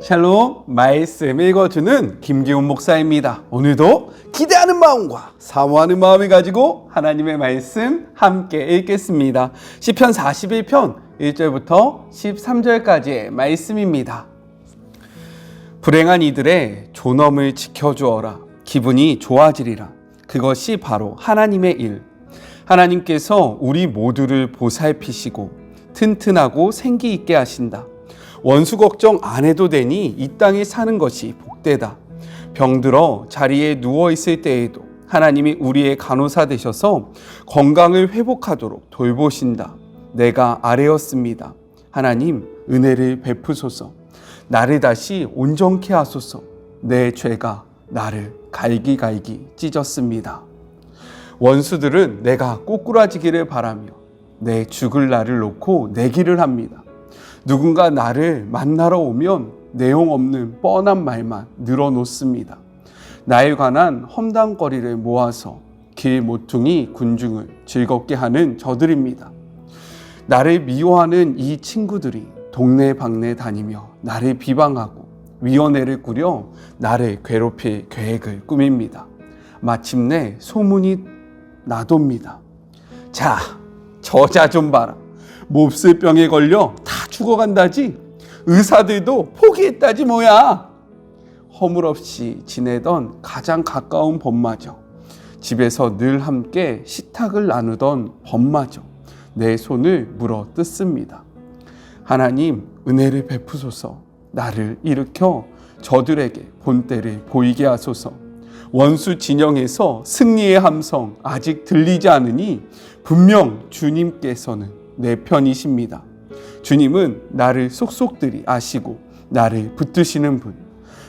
샬롬, 말씀 읽어주는 김기훈 목사입니다. 오늘도 기대하는 마음과 사모하는 마음을 가지고 하나님의 말씀 함께 읽겠습니다. 시편 41편 1절부터 13절까지의 말씀입니다. 불행한 이들의 존엄을 지켜주어라. 기분이 좋아지리라. 그것이 바로 하나님의 일. 하나님께서 우리 모두를 보살피시고 튼튼하고 생기 있게 하신다. 원수 걱정 안 해도 되니 이 땅에 사는 것이 복되다. 병들어 자리에 누워있을 때에도 하나님이 우리의 간호사 되셔서 건강을 회복하도록 돌보신다. 내가 아뢰었습니다. 하나님 은혜를 베푸소서. 나를 다시 온전케 하소서. 내 죄가 나를 갈기갈기 찢었습니다. 원수들은 내가 꼬꾸라지기를 바라며 내 죽을 날을 놓고 내기를 합니다. 누군가 나를 만나러 오면 내용 없는 뻔한 말만 늘어놓습니다. 나에 관한 험담거리를 모아서 길 모퉁이 군중을 즐겁게 하는 저들입니다. 나를 미워하는 이 친구들이 동네방네 다니며 나를 비방하고 위원회를 꾸려 나를 괴롭힐 계획을 꾸밉니다. 마침내 소문이 나돕니다. 자, 저자 좀 봐라. 몹쓸 병에 걸려 다 죽어간다지. 의사들도 포기했다지 뭐야. 허물없이 지내던 가장 가까운 범마저, 집에서 늘 함께 식탁을 나누던 범마저 내 손을 물어 뜯습니다. 하나님 은혜를 베푸소서. 나를 일으켜 저들에게 본때를 보이게 하소서. 원수 진영에서 승리의 함성 아직 들리지 않으니 분명 주님께서는 내 편이십니다. 주님은 나를 속속들이 아시고 나를 붙드시는 분,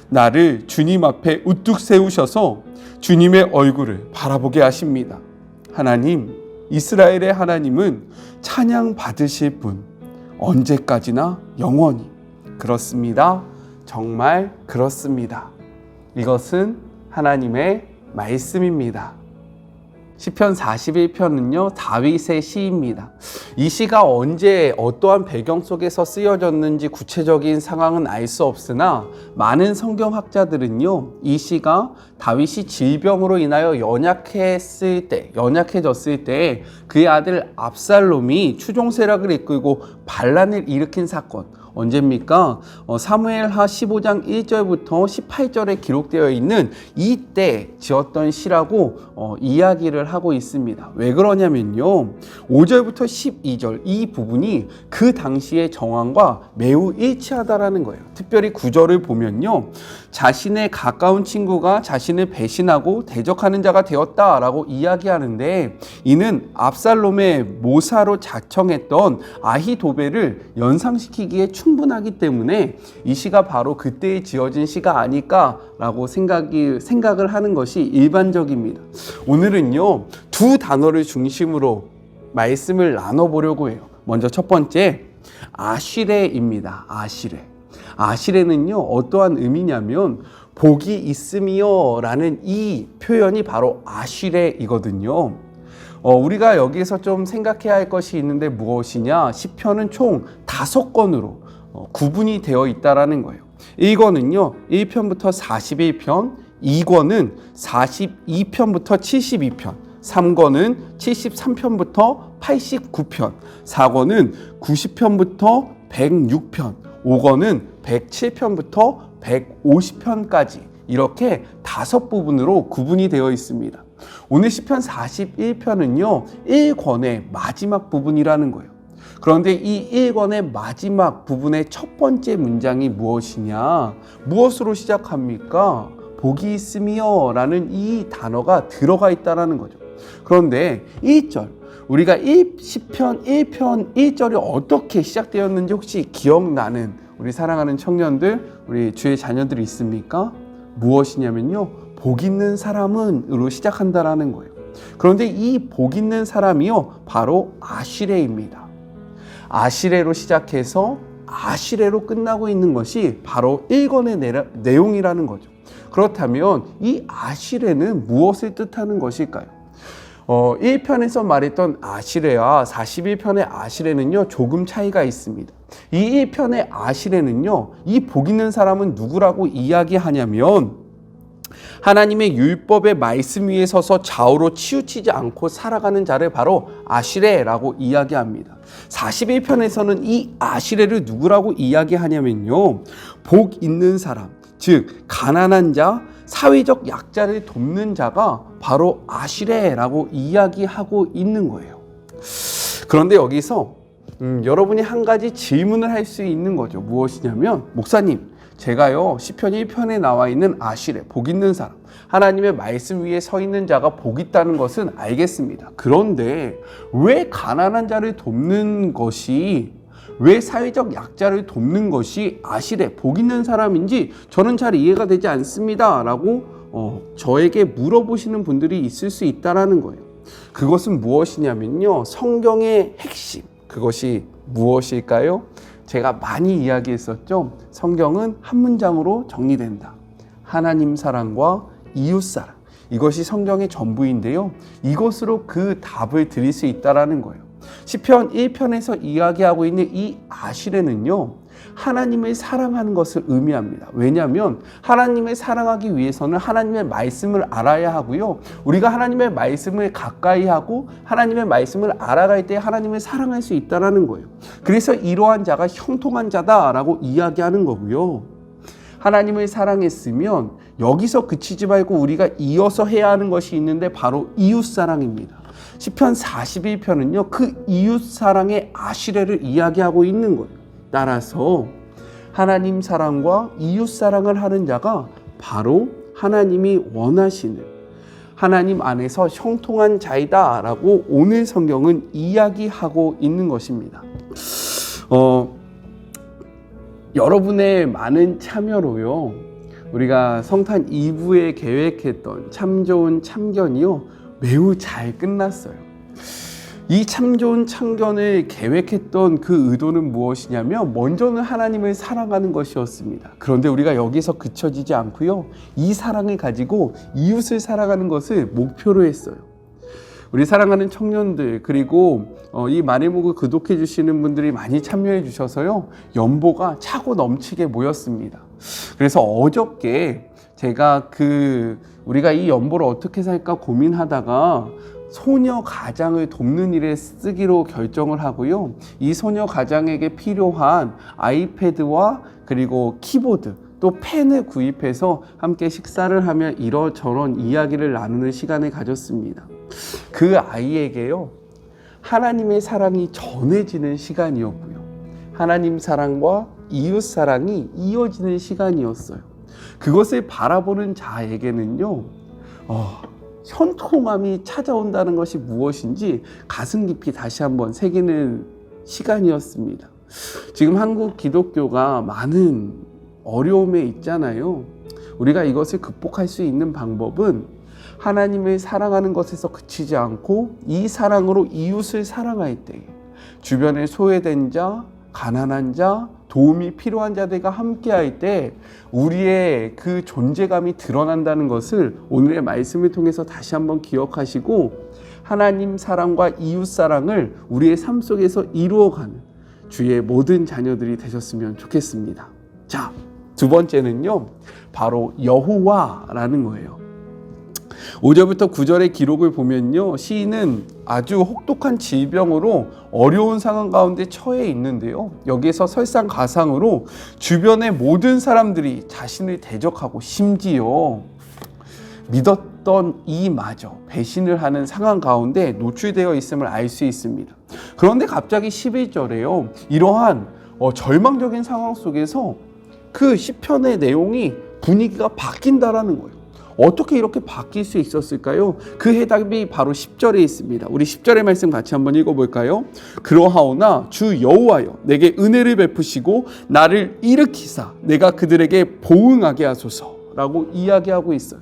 나를 주님 앞에 우뚝 세우셔서 주님의 얼굴을 바라보게 하십니다. 하나님, 이스라엘의 하나님은 찬양 받으실 분, 언제까지나 영원히. 그렇습니다. 정말 그렇습니다. 이것은 하나님의 말씀입니다. 시편 41편은요 다윗의 시입니다. 이 시가 언제 어떠한 배경 속에서 쓰여졌는지 구체적인 상황은 알 수 없으나 많은 성경학자들은요 이 시가 다윗이 질병으로 인하여 연약해졌을 때 그의 아들 압살롬이 추종세력을 이끌고 반란을 일으킨 사건, 언제입니까? 사무엘하 15장 1절부터 18절에 기록되어 있는 이때 지었던 시라고 이야기를 하고 있습니다. 왜 그러냐면요 5절부터 12절 이 부분이 그 당시의 정황과 매우 일치하다라는 거예요. 특별히 9절을 보면요 자신의 가까운 친구가 자신을 배신하고 대적하는 자가 되었다라고 이야기하는데, 이는 압살롬의 모사로 자청했던 아히도벨을 연상시키기에 충분하기 때문에 이 시가 바로 그때에 지어진 시가 아닐까라고 생각을 하는 것이 일반적입니다. 오늘은요 두 단어를 중심으로 말씀을 나눠보려고 해요. 먼저 첫 번째, 아시레입니다. 아시레는요 어떠한 의미냐면 복이 있음이요 라는 이 표현이 바로 아시레이거든요. 우리가 여기서 좀 생각해야 할 것이 있는데 무엇이냐, 시편은 총 5권으로 구분이 되어 있다라는 거예요. 1권은요 1편부터 41편, 2권은 42편부터 72편, 3권은 73편부터 89편, 4권은 90편부터 106편, 5권은 107편부터 150편까지 이렇게 5부분으로 구분이 되어 있습니다. 오늘 시편 41편은요 1권의 마지막 부분이라는 거예요. 그런데 이 1권의 마지막 부분의 첫 번째 문장이 무엇이냐, 무엇으로 시작합니까? 복이 있음이요 라는 이 단어가 들어가 있다는 거죠. 그런데 1절, 우리가 시편 1편 1절이 어떻게 시작되었는지 혹시 기억나는 우리 사랑하는 청년들, 우리 주의 자녀들이 있습니까? 무엇이냐면요 복 있는 사람은 으로 시작한다라는 거예요. 그런데 이 복 있는 사람이요 바로 아시레입니다. 아시레로 시작해서 아시레로 끝나고 있는 것이 바로 1권의 내용이라는 거죠. 그렇다면 이 아시레는 무엇을 뜻하는 것일까요? 1편에서 말했던 아시레와 41편의 아시레는요, 조금 차이가 있습니다. 이 1편의 아시레는요, 이 복 있는 사람은 누구라고 이야기하냐면 하나님의 율법의 말씀 위에 서서 좌우로 치우치지 않고 살아가는 자를 바로 아시레라고 이야기합니다. 41편에서는 이 아시레를 누구라고 이야기하냐면요, 복 있는 사람, 즉 가난한 자, 사회적 약자를 돕는 자가 바로 아시레라고 이야기하고 있는 거예요. 그런데 여기서 여러분이 한 가지 질문을 할 수 있는 거죠. 무엇이냐면, 목사님, 제가요 시편 1편에 나와 있는 아시레, 복 있는 사람, 하나님의 말씀 위에 서 있는 자가 복 있다는 것은 알겠습니다. 그런데 왜 가난한 자를 돕는 것이, 왜 사회적 약자를 돕는 것이 아시레, 복 있는 사람인지 저는 잘 이해가 되지 않습니다 라고 저에게 물어보시는 분들이 있을 수 있다는 거예요. 그것은 무엇이냐면요, 성경의 핵심, 그것이 무엇일까요? 제가 많이 이야기했었죠. 성경은 한 문장으로 정리된다. 하나님 사랑과 이웃 사랑. 이것이 성경의 전부인데요. 이것으로 그 답을 드릴 수 있다는 거예요. 시편 1편에서 이야기하고 있는 이 아시레는요, 하나님을 사랑하는 것을 의미합니다. 왜냐하면 하나님을 사랑하기 위해서는 하나님의 말씀을 알아야 하고요, 우리가 하나님의 말씀을 가까이 하고 하나님의 말씀을 알아갈 때 하나님을 사랑할 수 있다는 거예요. 그래서 이러한 자가 형통한 자다라고 이야기하는 거고요. 하나님을 사랑했으면 여기서 그치지 말고 우리가 이어서 해야 하는 것이 있는데 바로 이웃사랑입니다. 시편 41편은요, 그 이웃사랑의 아시레를 이야기하고 있는 거예요. 따라서 하나님 사랑과 이웃사랑을 하는 자가 바로 하나님이 원하시는, 하나님 안에서 형통한 자이다 라고 오늘 성경은 이야기하고 있는 것입니다. 여러분의 많은 참여로요, 우리가 성탄 2부에 계획했던 참 좋은 참견이요, 매우 잘 끝났어요. 이 참 좋은 참견을 계획했던 그 의도는 무엇이냐면, 먼저는 하나님을 사랑하는 것이었습니다. 그런데 우리가 여기서 그쳐지지 않고요, 이 사랑을 가지고 이웃을 사랑하는 것을 목표로 했어요. 우리 사랑하는 청년들, 그리고 이 마네목을 구독해 주시는 분들이 많이 참여해 주셔서요, 연보가 차고 넘치게 모였습니다. 그래서 어저께 제가 우리가 이 연보를 어떻게 살까 고민하다가 소녀 가장을 돕는 일에 쓰기로 결정을 하고요, 이 소녀 가장에게 필요한 아이패드와 그리고 키보드, 또 펜을 구입해서 함께 식사를 하며 이러저런 이야기를 나누는 시간을 가졌습니다. 그 아이에게요, 하나님의 사랑이 전해지는 시간이었고요, 하나님 사랑과 이웃 사랑이 이어지는 시간이었어요. 그것을 바라보는 자에게는요, 현통함이 찾아온다는 것이 무엇인지 가슴 깊이 다시 한번 새기는 시간이었습니다. 지금 한국 기독교가 많은 어려움에 있잖아요. 우리가 이것을 극복할 수 있는 방법은 하나님을 사랑하는 것에서 그치지 않고 이 사랑으로 이웃을 사랑할 때 주변에 소외된 자, 가난한 자, 도움이 필요한 자들과 함께할 때 우리의 그 존재감이 드러난다는 것을 오늘의 말씀을 통해서 다시 한번 기억하시고, 하나님 사랑과 이웃 사랑을 우리의 삶 속에서 이루어가는 주의 모든 자녀들이 되셨으면 좋겠습니다. 자, 두 번째는요, 바로 여호와라는 거예요. 5절부터 9절의 기록을 보면요, 시인은 아주 혹독한 질병으로 어려운 상황 가운데 처해 있는데요, 여기에서 설상가상으로 주변의 모든 사람들이 자신을 대적하고 심지어 믿었던 이마저 배신을 하는 상황 가운데 노출되어 있음을 알 수 있습니다. 그런데 갑자기 11절에요, 이러한 절망적인 상황 속에서 그 시편의 내용이, 분위기가 바뀐다라는 거예요. 어떻게 이렇게 바뀔 수 있었을까요? 그 해답이 바로 10절에 있습니다. 우리 10절의 말씀 같이 한번 읽어볼까요? 그러하오나 주 여호와여 내게 은혜를 베푸시고 나를 일으키사 내가 그들에게 보응하게 하소서라고 이야기하고 있어요.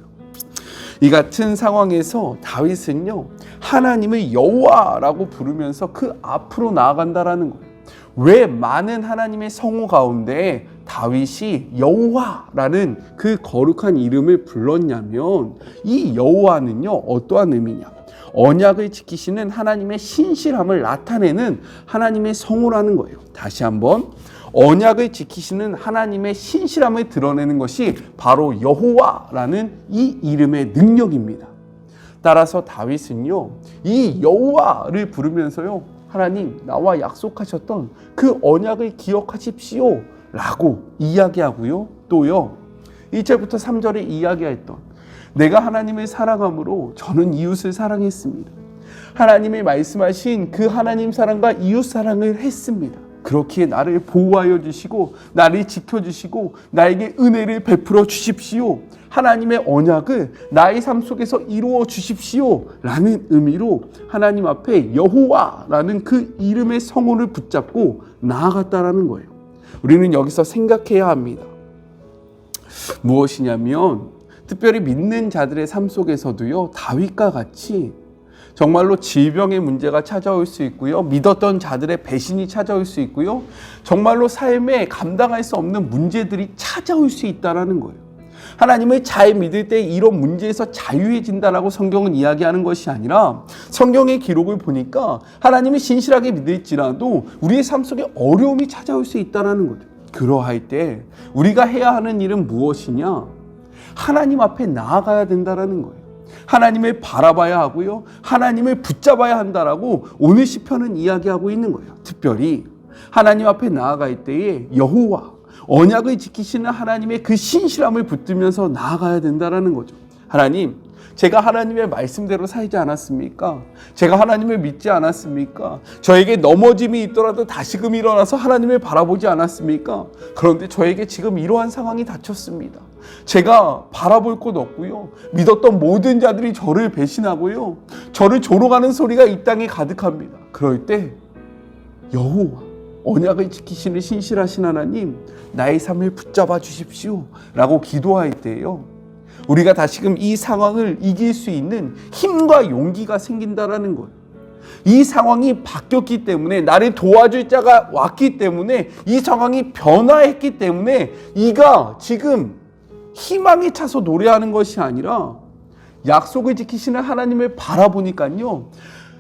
이 같은 상황에서 다윗은요, 하나님을 여호와라고 부르면서 그 앞으로 나아간다라는 거예요. 왜 많은 하나님의 성호 가운데 다윗이 여호와라는 그 거룩한 이름을 불렀냐면, 이 여호와는요, 어떠한 의미냐? 언약을 지키시는 하나님의 신실함을 나타내는 하나님의 성호라는 거예요. 다시 한번, 언약을 지키시는 하나님의 신실함을 드러내는 것이 바로 여호와라는 이 이름의 능력입니다. 따라서 다윗은요, 이 여호와를 부르면서요, 하나님 나와 약속하셨던 그 언약을 기억하십시오 라고 이야기하고요, 또요 1절부터 3절에 이야기했던 내가 하나님을 사랑함으로 저는 이웃을 사랑했습니다. 하나님이 말씀하신 그 하나님 사랑과 이웃 사랑을 했습니다. 그렇기에 나를 보호하여 주시고 나를 지켜주시고 나에게 은혜를 베풀어 주십시오. 하나님의 언약을 나의 삶 속에서 이루어 주십시오 라는 의미로 하나님 앞에 여호와라는 그 이름의 성호를 붙잡고 나아갔다라는 거예요. 우리는 여기서 생각해야 합니다. 무엇이냐면 특별히 믿는 자들의 삶 속에서도요, 다윗과 같이 정말로 질병의 문제가 찾아올 수 있고요, 믿었던 자들의 배신이 찾아올 수 있고요, 정말로 삶에 감당할 수 없는 문제들이 찾아올 수 있다는 거예요. 하나님을 잘 믿을 때 이런 문제에서 자유해진다라고 성경은 이야기하는 것이 아니라, 성경의 기록을 보니까 하나님을 신실하게 믿을지라도 우리의 삶 속에 어려움이 찾아올 수 있다는 거죠. 그러할 때 우리가 해야 하는 일은 무엇이냐? 하나님 앞에 나아가야 된다는 거예요. 하나님을 바라봐야 하고요, 하나님을 붙잡아야 한다라고 오늘 시편은 이야기하고 있는 거예요. 특별히 하나님 앞에 나아갈 때에 여호와, 언약을 지키시는 하나님의 그 신실함을 붙들면서 나아가야 된다는 거죠. 하나님, 제가 하나님의 말씀대로 살지 않았습니까? 제가 하나님을 믿지 않았습니까? 저에게 넘어짐이 있더라도 다시금 일어나서 하나님을 바라보지 않았습니까? 그런데 저에게 지금 이러한 상황이 닥쳤습니다. 제가 바라볼 곳 없고요, 믿었던 모든 자들이 저를 배신하고요, 저를 조롱하는 소리가 이 땅에 가득합니다. 그럴 때 여호와, 언약을 지키시는 신실하신 하나님, 나의 삶을 붙잡아 주십시오 라고 기도할 때요, 우리가 다시금 이 상황을 이길 수 있는 힘과 용기가 생긴다라는 거예요. 이 상황이 바뀌었기 때문에, 나를 도와줄 자가 왔기 때문에, 이 상황이 변화했기 때문에 이가 지금 희망에 차서 노래하는 것이 아니라 약속을 지키시는 하나님을 바라보니까요,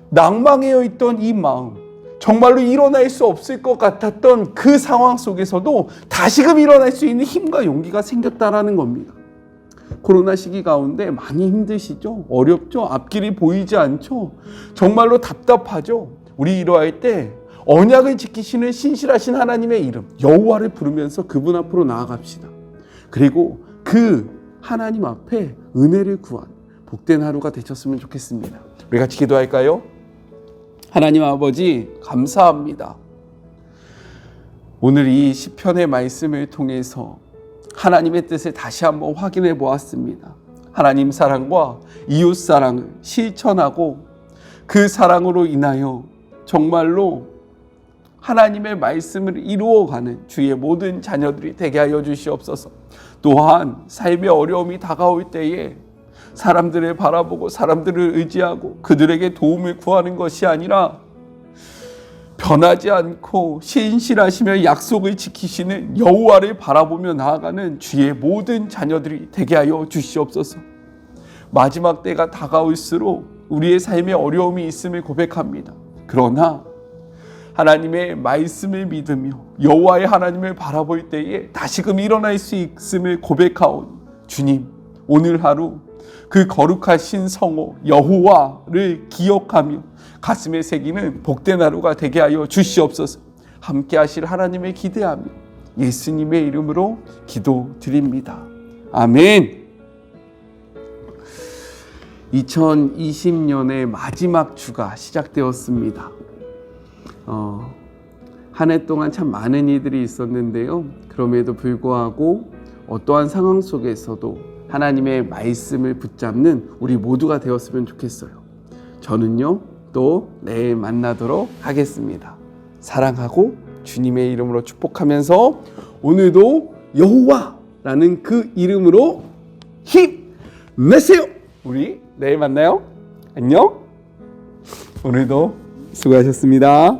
낭망해 있던 이 마음, 정말로 일어날 수 없을 것 같았던 그 상황 속에서도 다시금 일어날 수 있는 힘과 용기가 생겼다라는 겁니다. 코로나 시기 가운데 많이 힘드시죠? 어렵죠? 앞길이 보이지 않죠? 정말로 답답하죠? 우리 이러할 때 언약을 지키시는 신실하신 하나님의 이름 여호와를 부르면서 그분 앞으로 나아갑시다. 그리고 그 하나님 앞에 은혜를 구한 복된 하루가 되셨으면 좋겠습니다. 우리 같이 기도할까요? 하나님 아버지, 감사합니다. 오늘 이 시편의 말씀을 통해서 하나님의 뜻을 다시 한번 확인해 보았습니다. 하나님 사랑과 이웃 사랑을 실천하고 그 사랑으로 인하여 정말로 하나님의 말씀을 이루어가는 주의 모든 자녀들이 되게 하여 주시옵소서. 또한 삶의 어려움이 다가올 때에 사람들을 바라보고 사람들을 의지하고 그들에게 도움을 구하는 것이 아니라 변하지 않고 신실하시며 약속을 지키시는 여호와를 바라보며 나아가는 주의 모든 자녀들이 되게 하여 주시옵소서. 마지막 때가 다가올수록 우리의 삶에 어려움이 있음을 고백합니다. 그러나 하나님의 말씀을 믿으며 여호와의 하나님을 바라볼 때에 다시금 일어날 수 있음을 고백하오니, 주님, 오늘 하루 그 거룩하신 성호 여호와를 기억하며 가슴에 새기는 복된 하루가 되게 하여 주시옵소서. 함께 하실 하나님을 기대하며 예수님의 이름으로 기도드립니다. 아멘. 2020년의 마지막 주가 시작되었습니다. 한 해 동안 참 많은 일들이 있었는데요. 그럼에도 불구하고 어떠한 상황 속에서도 하나님의 말씀을 붙잡는 우리 모두가 되었으면 좋겠어요. 저는요, 또 내일 만나도록 하겠습니다. 사랑하고 주님의 이름으로 축복하면서 오늘도 여호와라는 그 이름으로 힘내세요. 우리 내일 만나요. 안녕. 오늘도 수고하셨습니다.